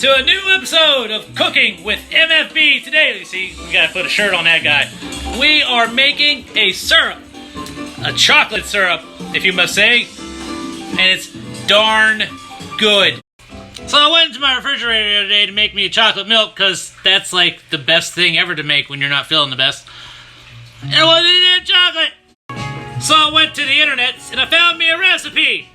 to a new episode of Cooking with MFB. Today, you see, we gotta put a shirt on that guy. We are making a syrup, a chocolate syrup, if you must say, and it's darn good. So I went into my refrigerator the other day to make me a chocolate milk, because that's like the best thing ever to make when you're not feeling the best. And I wanted to have chocolate. So I went to the internet and I found me a recipe.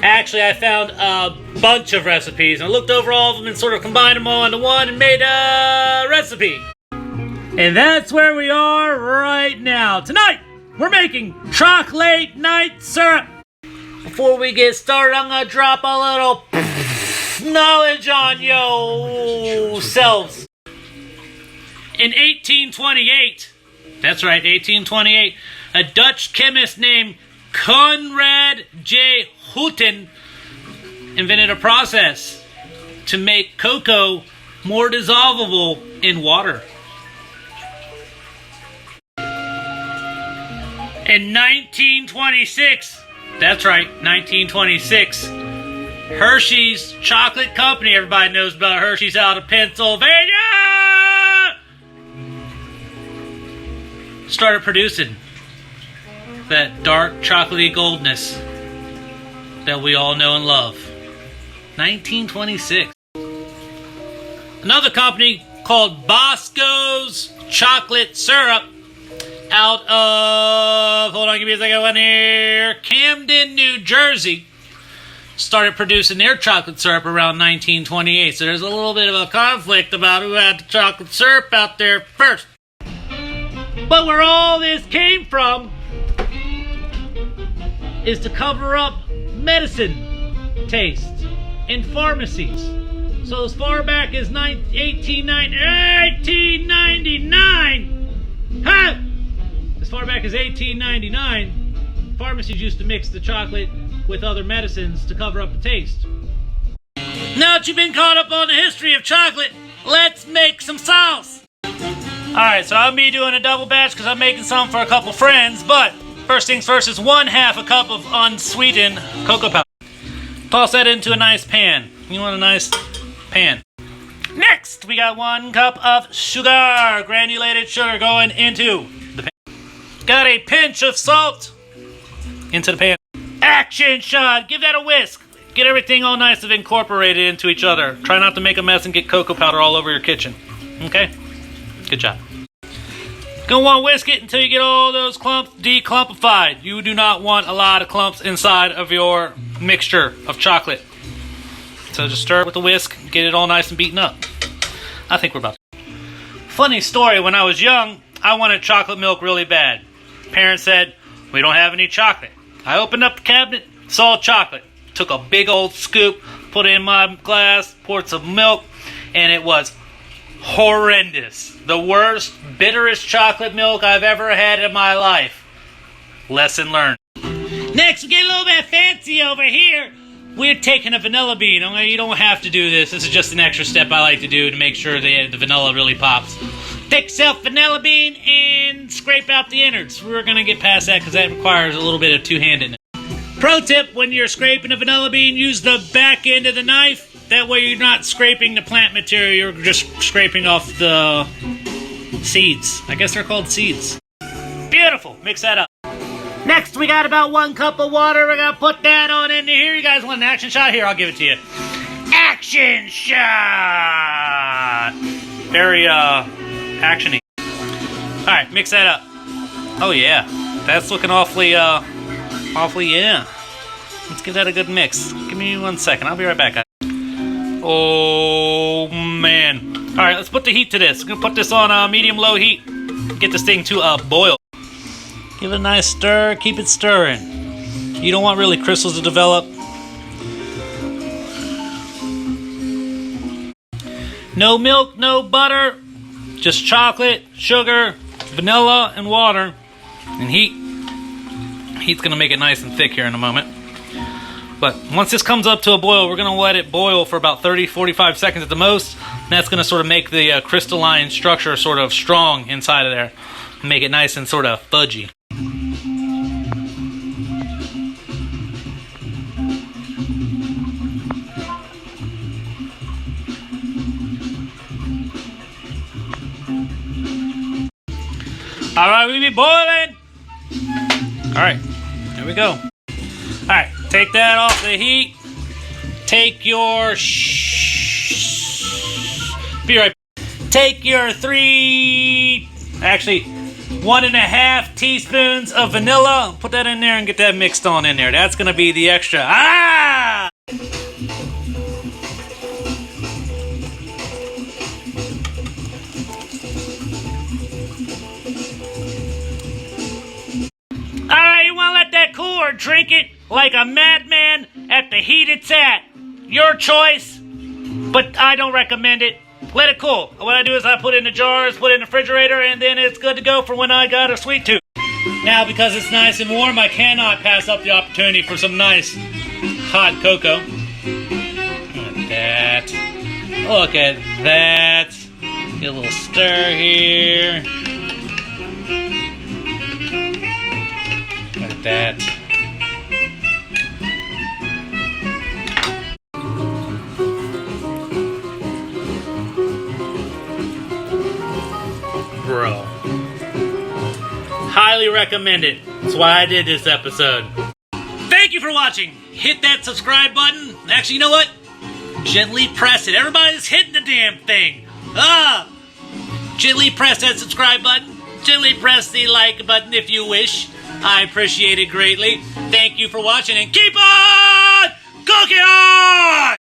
Actually, I found a bunch of recipes, and I looked over all of them and sort of combined them all into one and made a recipe. And that's where we are right now. Tonight, we're making chocolate night syrup. Before we get started, I'm going to drop a little knowledge on yourselves. In 1828, that's right, 1828, a Dutch chemist named Conrad J. Houghton invented a process to make cocoa more dissolvable in water. In 1926, that's right, 1926, Hershey's Chocolate Company, everybody knows about Hershey's out of Pennsylvania, started producing that dark chocolatey goldness that we all know and love. 1926. Another company called Bosco's Chocolate Syrup out of, hold on, give me a second one here, Camden, New Jersey, started producing their chocolate syrup around 1928. So there's a little bit of a conflict about who had the chocolate syrup out there first. But where all this came from is to cover up medicine taste in pharmacies. So as far back as 1899, as far back as 1899, pharmacies used to mix the chocolate with other medicines to cover up the taste. Now that you've been caught up on the history of chocolate, let's make some sauce. Alright, so I'll be doing a double batch because I'm making some for a couple friends, but first things first is 1/2 a cup of unsweetened cocoa powder. Toss that into a nice pan. You want a nice pan. Next, we got 1 cup of sugar, granulated sugar going into the pan. Got a pinch of salt into the pan. Action shot, give that a whisk. Get everything all nice and incorporated into each other. Try not to make a mess and get cocoa powder all over your kitchen. Okay? Good job. Gonna want to whisk it until you get all those clumps declumpified. You do not want a lot of clumps inside of your mixture of chocolate. So just stir it with a whisk, get it all nice and beaten up. I think we're about to. Funny story, when I was young, I wanted chocolate milk really bad. Parents said, we don't have any chocolate. I opened up the cabinet, saw chocolate. Took a big old scoop, put it in my glass, poured some milk, and it was horrendous. The worst, bitterest chocolate milk I've ever had in my life. Lesson learned. Next, we get a little bit fancy over here. We're taking a vanilla bean. You don't have to do this. This is just an extra step I like to do to make sure the vanilla really pops. Take yourself vanilla bean and scrape out the innards. We're going to get past that because that requires a little bit of two-handedness. Pro tip, when you're scraping a vanilla bean, use the back end of the knife. That way you're not scraping the plant material, you're just scraping off the seeds. I guess they're called seeds. Beautiful. Mix that up. Next, we got about 1 cup of water. We're going to put that on into here. You guys want an action shot? Here, I'll give it to you. Action shot! Very, action-y. Alright, mix that up. Oh, yeah. That's looking awfully, yeah. Let's give that a good mix. Give me 1 second. I'll be right back, guys. Oh, man. Alright, let's put the heat to this. We're going to put this on medium-low heat. Get this thing to a boil. Give it a nice stir. Keep it stirring. You don't want really crystals to develop. No milk, no butter. Just chocolate, sugar, vanilla, and water. And heat. Heat's going to make it nice and thick here in a moment. But once this comes up to a boil, we're going to let it boil for about 30-45 seconds at the most. And that's going to sort of make the crystalline structure sort of strong inside of there. Make it nice and sort of fudgy. All right, we be boiling. All right, there we go. All right, take that off the heat. Take your be right. Take your 1.5 teaspoons of vanilla. Put that in there and get that mixed on in there. That's gonna be the extra. Ah! Alright, you wanna let that cool or drink it like a madman at the heat it's at. Your choice, but I don't recommend it. Let it cool. What I do is I put it in the jars, put it in the refrigerator, and then it's good to go for when I got a sweet tooth. Now, because it's nice and warm, I cannot pass up the opportunity for some nice hot cocoa. Look at that. Look at that. Get a little stir here. Look at that. Bro. Highly recommend it. That's why I did this episode. Thank you for watching. Hit that subscribe button. Actually, you know what? Gently press it. Everybody's hitting the damn thing. Gently press that subscribe button. Gently press the like button if you wish. I appreciate it greatly. Thank you for watching and keep on cooking on!